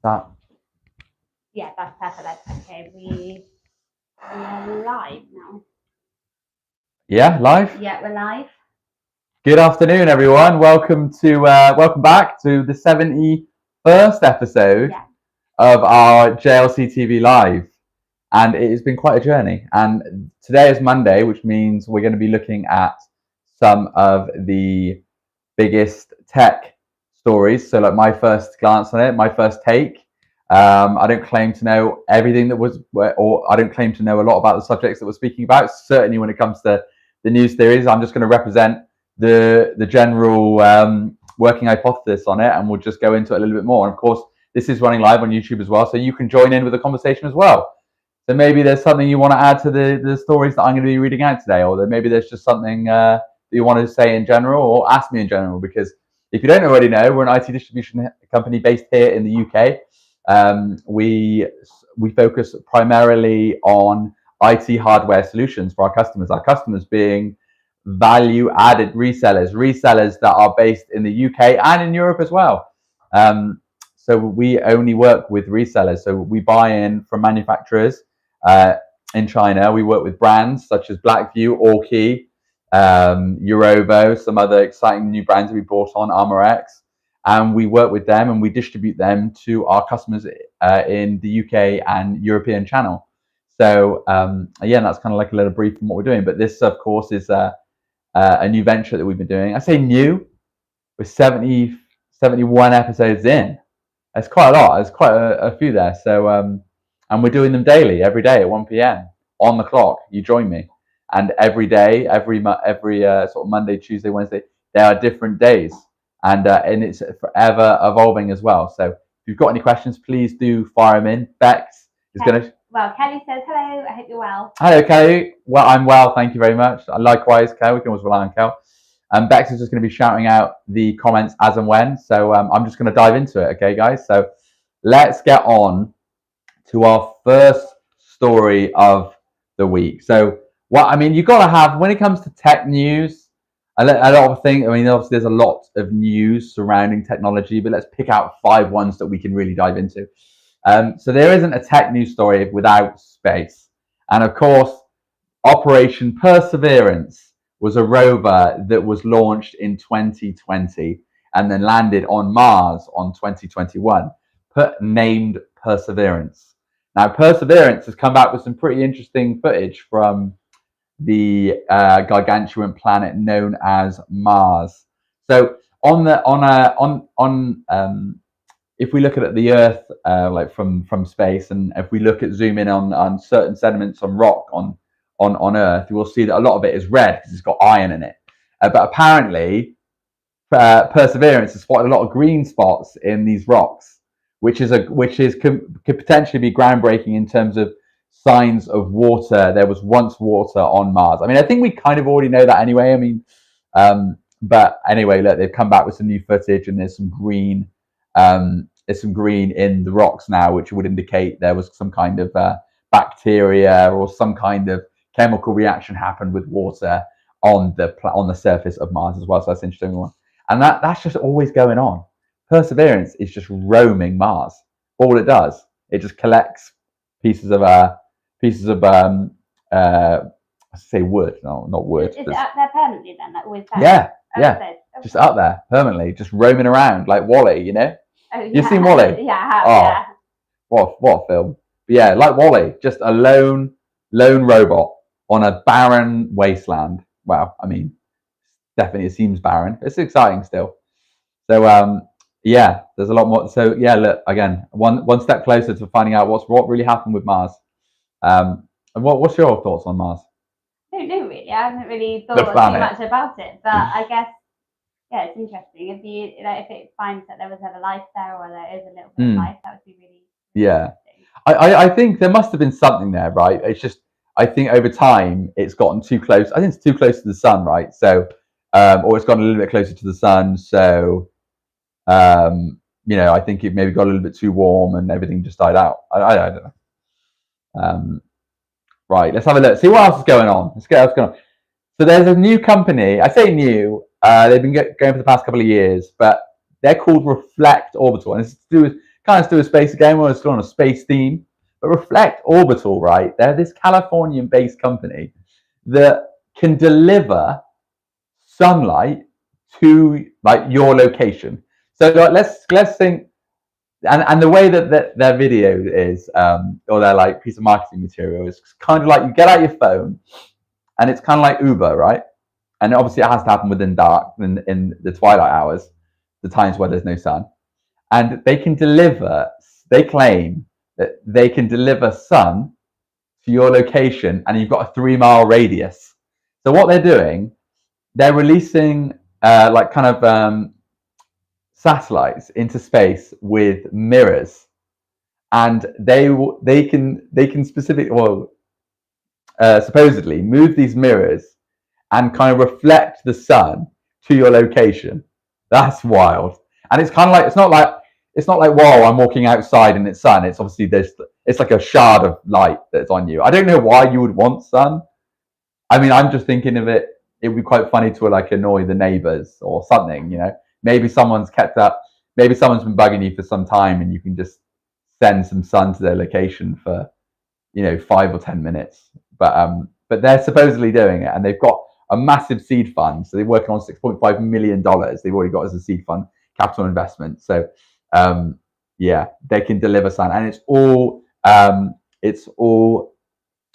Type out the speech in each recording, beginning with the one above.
That. Yeah, that's perfect. Okay, we are live now. Yeah, live. Yeah, we're live. Good afternoon, everyone. Welcome back to the 71st episode of our JLC TV Live, and it has been quite a journey. And today is Monday, which means we're going to be looking at some of the biggest tech stories. So, like my first glance on it, my first take. I don't claim to know everything that was, or I don't claim to know a lot about the subjects that we're speaking about. Certainly, when it comes to the news theories, I'm just going to represent the general working hypothesis on it, and we'll just go into it a little bit more. And of course, this is running live on YouTube as well, so you can join in with the conversation as well. So maybe there's something you want to add to the stories that I'm going to be reading out today, or maybe there's just something that you want to say in general, or ask me in general, because if you don't already know, we're an IT distribution company based here in the UK. We focus primarily on IT hardware solutions for our customers. Our customers being value-added resellers that are based in the UK and in Europe as well. So we only work with resellers. So we buy in from manufacturers in China. We work with brands such as Blackview, Orkey, Eurovo, some other exciting new brands that we brought on, ArmorX. And we work with them and we distribute them to our customers in the UK and European channel. So again, that's kind of like a little brief from what we're doing. But this, of course, is a new venture that we've been doing. I say new, we're 71 episodes in. That's quite a lot. There's quite a few there. So and we're doing them daily, every day at 1 p.m. on the clock. You join me, and every day, every sort of Monday, Tuesday, Wednesday, there are different days. And it's forever evolving as well. So if you've got any questions, please do fire them in. Bex is going to... Well, Kelly says, hello, I hope you're well. Hello, Kelly. Well, I'm well, thank you very much. Likewise, Kel, we can always rely on Kel. Bex is just going to be shouting out the comments as and when. So I'm just going to dive into it, okay, guys? So let's get on to our first story of the week. So, you've got to have, when it comes to tech news, a lot of things. Obviously, there's a lot of news surrounding technology, but let's pick out 5 ones that we can really dive into. So there isn't a tech news story without space. And of course, Operation Perseverance was a rover that was launched in 2020 and then landed on Mars on 2021, named Perseverance. Now, Perseverance has come back with some pretty interesting footage from the gargantuan planet known as Mars. So if we look at the Earth like from space, and if we zoom in on certain sediments on rock on Earth, you will see that a lot of it is red because it's got iron in it. But apparently, Perseverance has spotted a lot of green spots in these rocks, which could potentially be groundbreaking in terms of signs of water. There was once water on Mars. I think we kind of already know that anyway. But anyway, look, they've come back with some new footage, and there's some green. There's some green in the rocks now, which would indicate there was some kind of bacteria or some kind of chemical reaction happened with water on the surface of Mars as well. So that's an interesting one, and that's just always going on. Perseverance is just roaming Mars. All it does, it just collects pieces of I say wood, no, not wood. Is it up there permanently then? Like always there? Yeah, yeah. Just up there permanently, just roaming around like Wally, you know? Oh, yeah. You've seen Wally? Yeah, I have, yeah. What a film. But yeah, like Wally, just a lone robot on a barren wasteland. Wow, definitely it seems barren. It's exciting still. So yeah, there's a lot more. So yeah, look, again, one step closer to finding out what really happened with Mars. And what's your thoughts on Mars? I don't know really. I haven't really thought too much about it, but I guess it's interesting. If it finds that there was ever life there, or there is a little bit of life, that would be really interesting. I think there must have been something there, right? It's just I think over time it's gotten too close. I think it's too close to the sun, right? So or it's gotten a little bit closer to the sun. So I think it maybe got a little bit too warm and everything just died out. I don't know. Right, let's have a look. See what else is going on. Let's get what's going on. So there's a new company. I say new. They've been going for the past couple of years, but they're called Reflect Orbital, and it's to do with kind of still a space again. We're still on a space theme. But reflect Orbital, right? They're this Californian-based company that can deliver sunlight to like your location. So like, let's think, and the way that their video is, or their like piece of marketing material is kind of like you get out your phone, and it's kind of like Uber, right? And obviously it has to happen within dark, in the twilight hours, the times where there's no sun, and they can deliver. They claim that they can deliver sun to your location, and you've got a 3-mile radius. So what they're doing, they're releasing like kind of satellites into space with mirrors, and they can specifically, well, supposedly move these mirrors and kind of reflect the sun to your location. That's wild. And it's kind of like, it's not like, whoa, I'm walking outside and it's sun. It's obviously it's like a shard of light that's on you. I don't know why you would want sun. I mean, I'm just thinking of it. It would be quite funny to like annoy the neighbors or something, you know. Maybe someone's been bugging you for some time, and you can just send some sun to their location for, you know, 5 or 10 minutes. But they're supposedly doing it, and they've got a massive seed fund. So they're working on $6.5 million. They've already got as a seed fund capital investment. So yeah, they can deliver sun, and it's all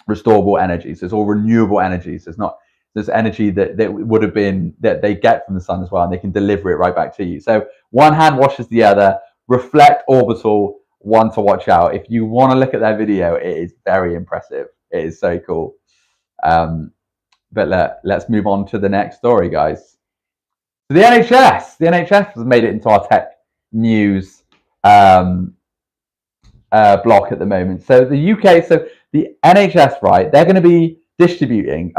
restorable energy. So it's all renewable energy. So there's energy that would have been that they get from the sun as well, and they can deliver it right back to you. So one hand washes the other. Reflect Orbital, one to watch out. If you want to look at their video, it is very impressive. It is so cool. But let's move on to the next story, guys. So the NHS has made it into our tech news block at the moment. So the UK, so the NHS, right, they're going to be distributing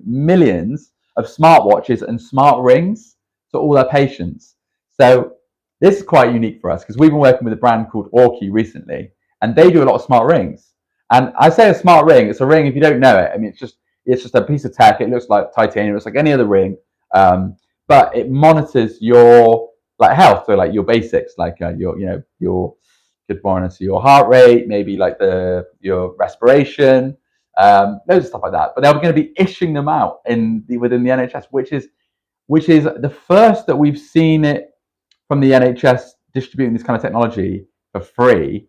millions of smartwatches and smart rings to all their patients. So this is quite unique for us because we've been working with a brand called Orki recently, and they do a lot of smart rings. And I say a smart ring, it's a ring if you don't know it. I mean, it's just a piece of tech. It looks like titanium. It's like any other ring, but it monitors your like health, so like your basics, like your could monitor your heart rate, maybe like your respiration, loads of stuff like that. But they're going to be issuing them out within the NHS, which is the first that we've seen it from the NHS distributing this kind of technology for free,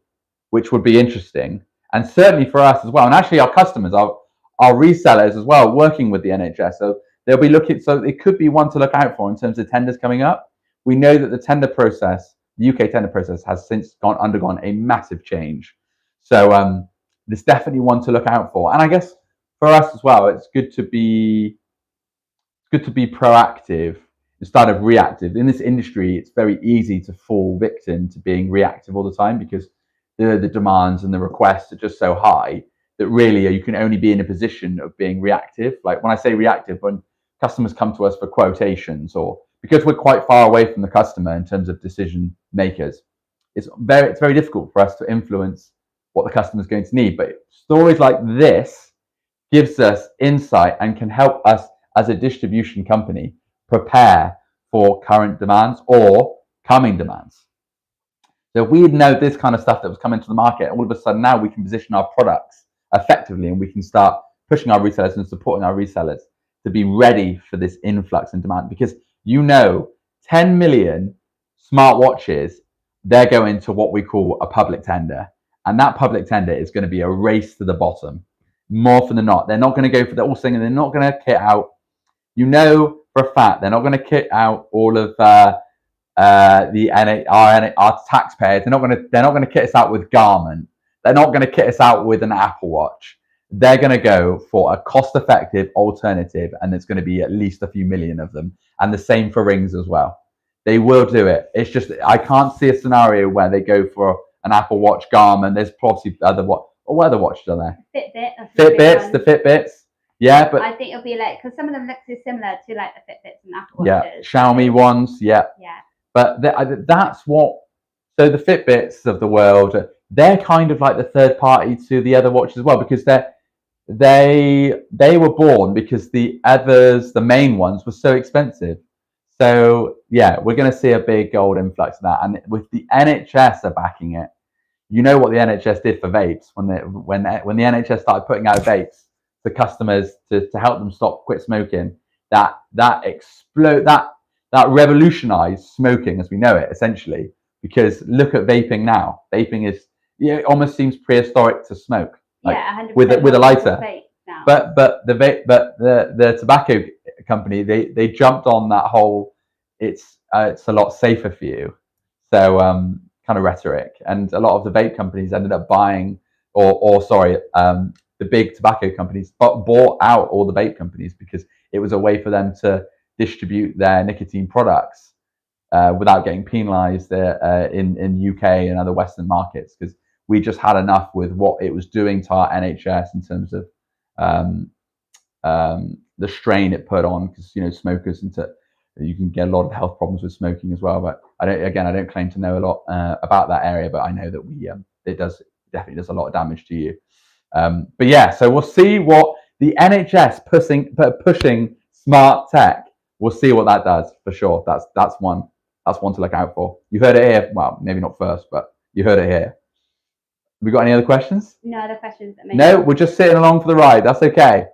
which would be interesting, and certainly for us as well. And actually, our customers, our resellers as well, working with the NHS, so they'll be looking. So it could be one to look out for in terms of tenders coming up. We know that the UK tender process has since undergone a massive change. So there's definitely one to look out for. And I guess for us as well, it's good to be proactive instead of reactive. In this industry, it's very easy to fall victim to being reactive all the time because the demands and the requests are just so high that really you can only be in a position of being reactive. Like when I say reactive, when customers come to us for quotations, or because we're quite far away from the customer in terms of decision makers, it's very difficult for us to influence what the customer is going to need. But stories like this gives us insight and can help us as a distribution company prepare for current demands or coming demands. So if we know this kind of stuff that was coming to the market, all of a sudden now we can position our products effectively, and we can start pushing our resellers and supporting our resellers to be ready for this influx in demand. Because 10 million smartwatches, they're going to what we call a public tender. And that public tender is going to be a race to the bottom. More often than not, they're not going to go for the all thing, and they're not going to kit out. For a fact, they're not going to kit out all of our taxpayers. They're not going to kit us out with Garmin. They're not going to kit us out with an Apple Watch. They're going to go for a cost-effective alternative, and there's going to be at least a few million of them. And the same for rings as well. They will do it. It's just I can't see a scenario where they go for an Apple Watch, Garmin. There's probably what other watches are there? The Fitbits. Yeah, but I think it'll be like, because some of them look so similar to like the Fitbits and Apple Watches. Yeah, Xiaomi ones. Yeah. But that's what. So the Fitbits of the world, they're kind of like the third party to the other watches as well, because they were born because the others, the main ones, were so expensive. So we're going to see a big gold influx of that. And with the NHS are backing it, you know what the NHS did for vapes when the NHS started putting out vapes to customers to help them quit smoking. That revolutionized smoking as we know it, essentially. Because look at vaping now. Vaping is it almost seems prehistoric to smoke. Like, 100% with a lighter. But the tobacco company they jumped on that whole it's a lot safer for you. So kind of rhetoric, and a lot of the vape companies ended up buying the big tobacco companies bought out all the vape companies because it was a way for them to distribute their nicotine products without getting penalized in UK and other Western markets, because we just had enough with what it was doing to our NHS in terms of the strain it put on, because smokers you can get a lot of health problems with smoking as well. But I don't claim to know a lot about that area, but I know that it definitely does a lot of damage to you. But yeah, so we'll see what the NHS pushing smart tech. We'll see what that does for sure. That's one to look out for. You heard it here. Well, maybe not first, but you heard it here. Have we got any other questions? No other questions. No, we're just sitting along for the ride. That's okay.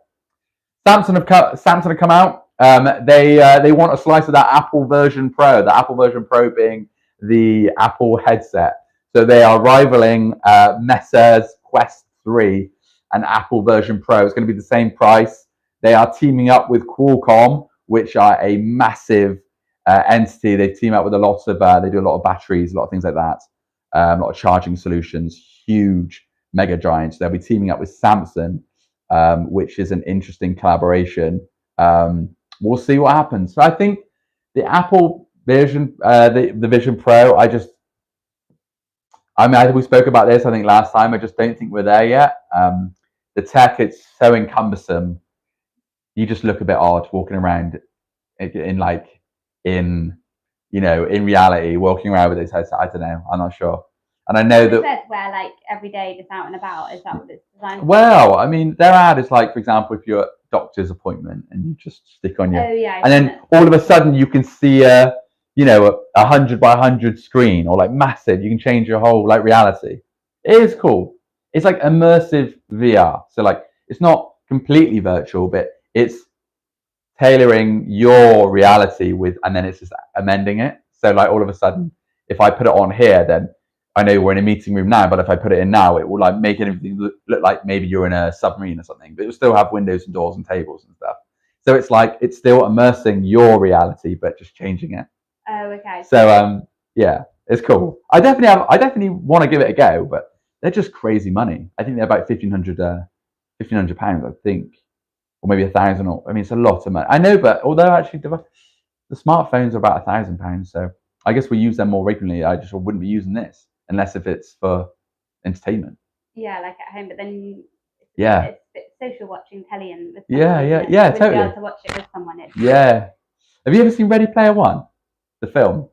Samson have come out. They want a slice of that Apple version Pro. The Apple version Pro being the Apple headset. So they are rivaling Meta's Quest 3 and Apple version Pro. It's going to be the same price. They are teaming up with Qualcomm, which are a massive entity. They team up with they do a lot of batteries, a lot of things like that, a lot of charging solutions, huge mega giants. They'll be teaming up with Samson, which is an interesting collaboration. We'll see what happens. So I think the Apple Vision, the Vision Pro, I think we spoke about this, I think last time. I just don't think we're there yet. The tech, it's so cumbersome. You just look a bit odd walking around in reality, walking around with this headset. I don't know. I'm not sure. And I know that where every day just out and about, is that what it's designed for? Well, I mean, their ad is for example, if you're at a doctor's appointment and you just stick on your, and then all of a sudden you can see a 100 by 100 screen, or massive. You can change your whole reality. It is cool. It's like immersive VR. So it's not completely virtual, but it's tailoring your reality and then it's just amending it. So all of a sudden, if I put it on here, then I know we're in a meeting room now, but if I put it in now, it will make everything look like maybe you're in a submarine or something, but it will still have windows and doors and tables and stuff. So it's still immersing your reality, but just changing it. Oh, okay. So yeah, it's cool. I definitely want to give it a go, but they're just crazy money. I think they're about £1,500, I think, or maybe 1,000. I mean, it's a lot of money. I know, but although actually the smartphones are about £1,000, so I guess we use them more regularly. I just wouldn't be using this unless if it's for entertainment. Yeah, at home, but then it's social watching telly and with someone, totally. Be able to watch it with someone. Yeah. Have you ever seen Ready Player One, the film?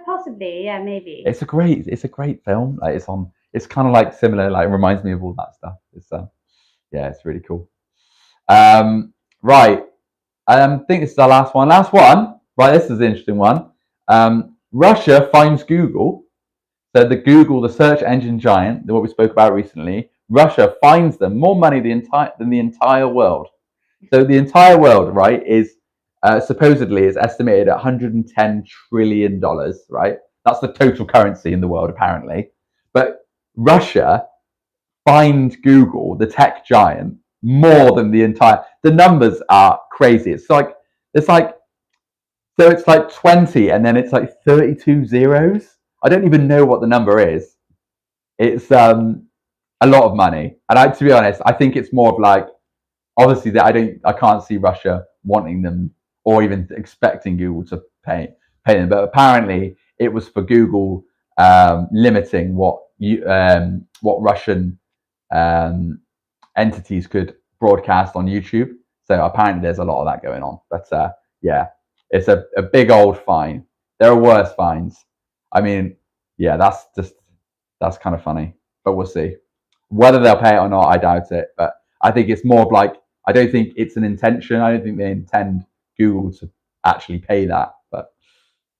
Possibly, yeah, maybe. It's a great film. It's kind of similar. It reminds me of all that stuff. It's it's really cool. Right. I think this is our last one. Right, this is an interesting one. Russia finds Google. So the search engine giant, what we spoke about recently, Russia fines them more money than the entire world. So the entire world, right, is supposedly is estimated at $110 trillion, right? That's the total currency in the world, apparently. But Russia fined Google, the tech giant, more than the numbers are crazy. It's 20 and then it's 32 zeros. I don't even know what the number is. It's a lot of money. And to be honest, I think it's more of obviously that I can't see Russia wanting them or even expecting Google to pay them. But apparently it was for Google limiting what Russian entities could broadcast on YouTube. So apparently there's a lot of that going on. But yeah, it's a big old fine. There are worse fines. I mean, yeah, that's kind of funny, but we'll see. Whether they'll pay it or not, I doubt it. But I think it's more of I don't think it's an intention. I don't think they intend Google to actually pay that. But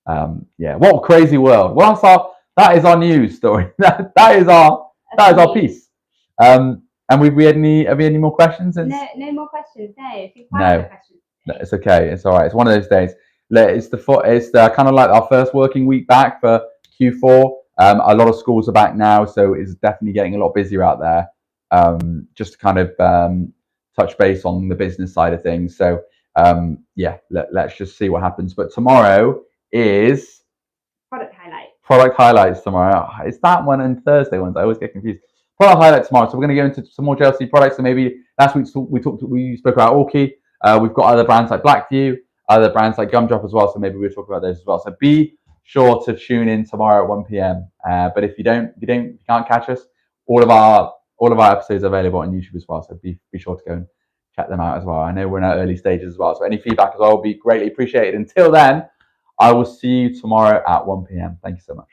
Yeah, what a crazy world. Well, that is our news story. that is our piece. And have we had any more questions? No more questions. No, if you no. questions. No, it's okay. It's all right. It's one of those days. It's the kind of like our first working week back for Q4. A lot of schools are back now, so it's definitely getting a lot busier out there. Just to kind of touch base on the business side of things. So yeah, let's just see what happens. But tomorrow is product highlights. Product highlights tomorrow. It's that one and Thursday ones. I always get confused. Product highlights tomorrow. So we're going to go into some more JLC products. So maybe last week we spoke about Orky. We've got other brands like Blackview, other brands like Gumdrop as well. So maybe we'll talk about those as well. So be sure to tune in tomorrow at 1 p.m. But if you can't catch us, all of our episodes are available on YouTube as well. So be sure to go and check them out as well. I know we're in our early stages as well. So any feedback as well will be greatly appreciated. Until then, I will see you tomorrow at 1 p.m. Thank you so much.